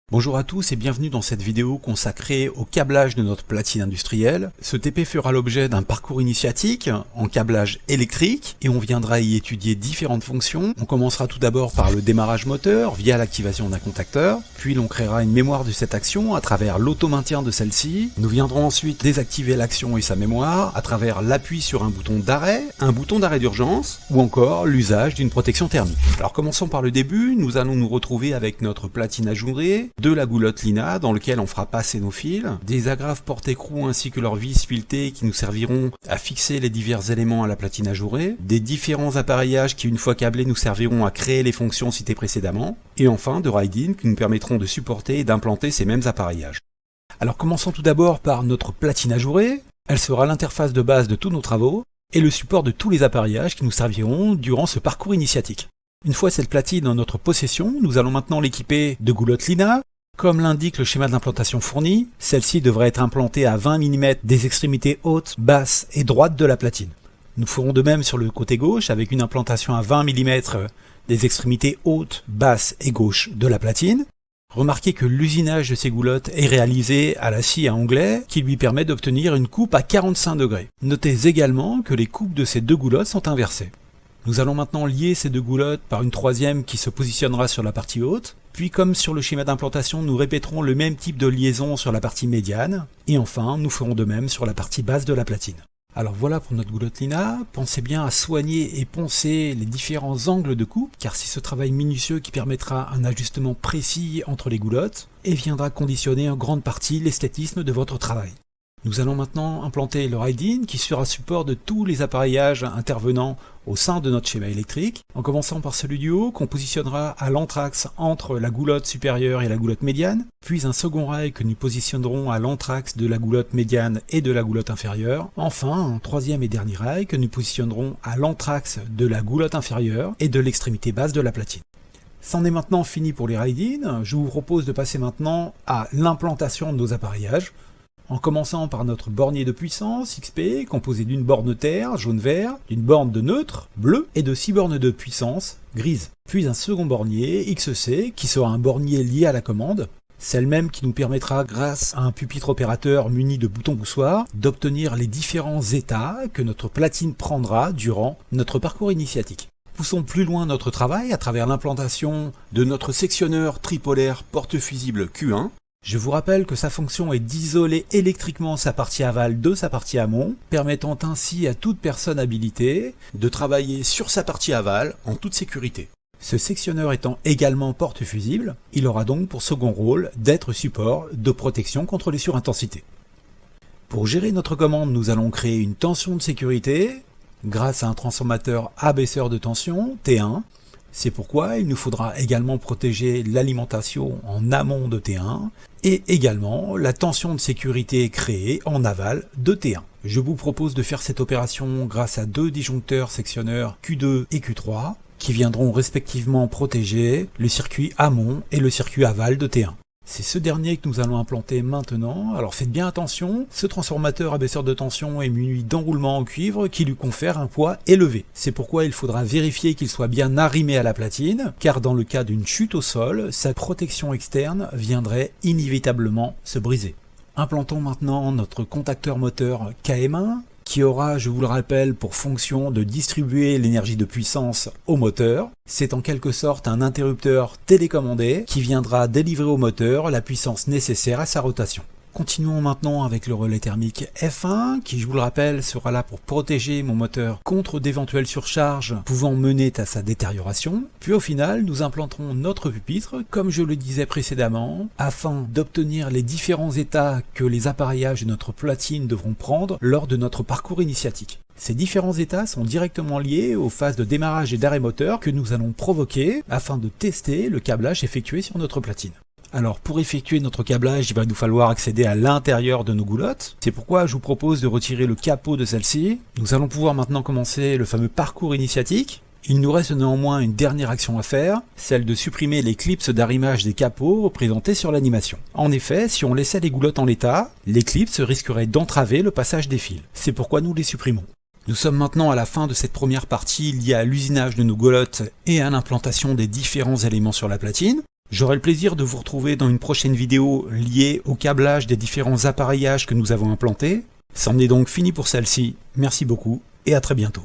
Bonjour à tous et bienvenue dans cette vidéo consacrée au câblage de notre platine industrielle. Ce TP fera l'objet d'un parcours initiatique en câblage électrique et on viendra y étudier différentes fonctions. On commencera tout d'abord par le démarrage moteur via l'activation d'un contacteur, puis l'on créera une mémoire de cette action à travers l'auto-maintien de celle-ci. Nous viendrons ensuite désactiver l'action et sa mémoire à travers l'appui sur un bouton d'arrêt d'urgence ou encore l'usage d'une protection thermique. Alors commençons par le début, nous allons nous retrouver avec notre platine ajourée, de la goulotte Lina dans lequel on fera passer nos fils, des agrafes porte-écrou ainsi que leurs vis filetées qui nous serviront à fixer les divers éléments à la platine ajourée, des différents appareillages qui une fois câblés nous serviront à créer les fonctions citées précédemment, et enfin de ride-in qui nous permettront de supporter et d'implanter ces mêmes appareillages. Alors commençons tout d'abord par notre platine ajourée, elle sera l'interface de base de tous nos travaux, et le support de tous les appareillages qui nous serviront durant ce parcours initiatique. Une fois cette platine en notre possession, nous allons maintenant l'équiper de goulottes Lina. Comme l'indique le schéma d'implantation fourni, celle-ci devrait être implantée à 20 mm des extrémités hautes, basses et droites de la platine. Nous ferons de même sur le côté gauche avec une implantation à 20 mm des extrémités hautes, basses et gauches de la platine. Remarquez que l'usinage de ces goulottes est réalisé à la scie à onglet qui lui permet d'obtenir une coupe à 45 degrés. Notez également que les coupes de ces deux goulottes sont inversées. Nous allons maintenant lier ces deux goulottes par une troisième qui se positionnera sur la partie haute. Puis comme sur le schéma d'implantation, nous répéterons le même type de liaison sur la partie médiane. Et enfin, nous ferons de même sur la partie basse de la platine. Alors voilà pour notre goulotte Lina. Pensez bien à soigner et poncer les différents angles de coupe, car c'est ce travail minutieux qui permettra un ajustement précis entre les goulottes et viendra conditionner en grande partie l'esthétisme de votre travail. Nous allons maintenant implanter le ride-in qui sera support de tous les appareillages intervenant au sein de notre schéma électrique, en commençant par celui du haut qu'on positionnera à l'entraxe entre la goulotte supérieure et la goulotte médiane, puis un second rail que nous positionnerons à l'entraxe de la goulotte médiane et de la goulotte inférieure, enfin un troisième et dernier rail que nous positionnerons à l'entraxe de la goulotte inférieure et de l'extrémité basse de la platine. C'en est maintenant fini pour les ride-in, je vous propose de passer maintenant à l'implantation de nos appareillages, en commençant par notre bornier de puissance XP, composé d'une borne terre, jaune-vert, d'une borne de neutre, bleu, et de 6 bornes de puissance, grise. Puis un second bornier XC, qui sera un bornier lié à la commande, celle même qui nous permettra, grâce à un pupitre opérateur muni de boutons poussoirs, d'obtenir les différents états que notre platine prendra durant notre parcours initiatique. Poussons plus loin notre travail à travers l'implantation de notre sectionneur tripolaire porte-fusible Q1, Je vous rappelle que sa fonction est d'isoler électriquement sa partie aval de sa partie amont, permettant ainsi à toute personne habilitée de travailler sur sa partie aval en toute sécurité. Ce sectionneur étant également porte-fusible, il aura donc pour second rôle d'être support de protection contre les surintensités. Pour gérer notre commande, nous allons créer une tension de sécurité grâce à un transformateur abaisseur de tension T1. C'est pourquoi il nous faudra également protéger l'alimentation en amont de T1 et également la tension de sécurité créée en aval de T1. Je vous propose de faire cette opération grâce à deux disjoncteurs sectionneurs Q2 et Q3 qui viendront respectivement protéger le circuit amont et le circuit aval de T1. C'est ce dernier que nous allons implanter maintenant, alors faites bien attention, ce transformateur abaisseur de tension est muni d'enroulements en cuivre qui lui confèrent un poids élevé. C'est pourquoi il faudra vérifier qu'il soit bien arrimé à la platine, car dans le cas d'une chute au sol, sa protection externe viendrait inévitablement se briser. Implantons maintenant notre contacteur moteur KM1, qui aura, je vous le rappelle, pour fonction de distribuer l'énergie de puissance au moteur. C'est en quelque sorte un interrupteur télécommandé qui viendra délivrer au moteur la puissance nécessaire à sa rotation. Continuons maintenant avec le relais thermique F1 qui, je vous le rappelle, sera là pour protéger mon moteur contre d'éventuelles surcharges pouvant mener à sa détérioration. Puis au final, nous implanterons notre pupitre, comme je le disais précédemment, afin d'obtenir les différents états que les appareillages de notre platine devront prendre lors de notre parcours initiatique. Ces différents états sont directement liés aux phases de démarrage et d'arrêt moteur que nous allons provoquer afin de tester le câblage effectué sur notre platine. Alors pour effectuer notre câblage, il va nous falloir accéder à l'intérieur de nos goulottes. C'est pourquoi je vous propose de retirer le capot de celle-ci. Nous allons pouvoir maintenant commencer le fameux parcours initiatique. Il nous reste néanmoins une dernière action à faire, celle de supprimer les clips d'arrimage des capots représentés sur l'animation. En effet, si on laissait les goulottes en l'état, les clips risqueraient d'entraver le passage des fils. C'est pourquoi nous les supprimons. Nous sommes maintenant à la fin de cette première partie liée à l'usinage de nos goulottes et à l'implantation des différents éléments sur la platine. J'aurai le plaisir de vous retrouver dans une prochaine vidéo liée au câblage des différents appareillages que nous avons implantés. C'en est donc fini pour celle-ci. Merci beaucoup et à très bientôt.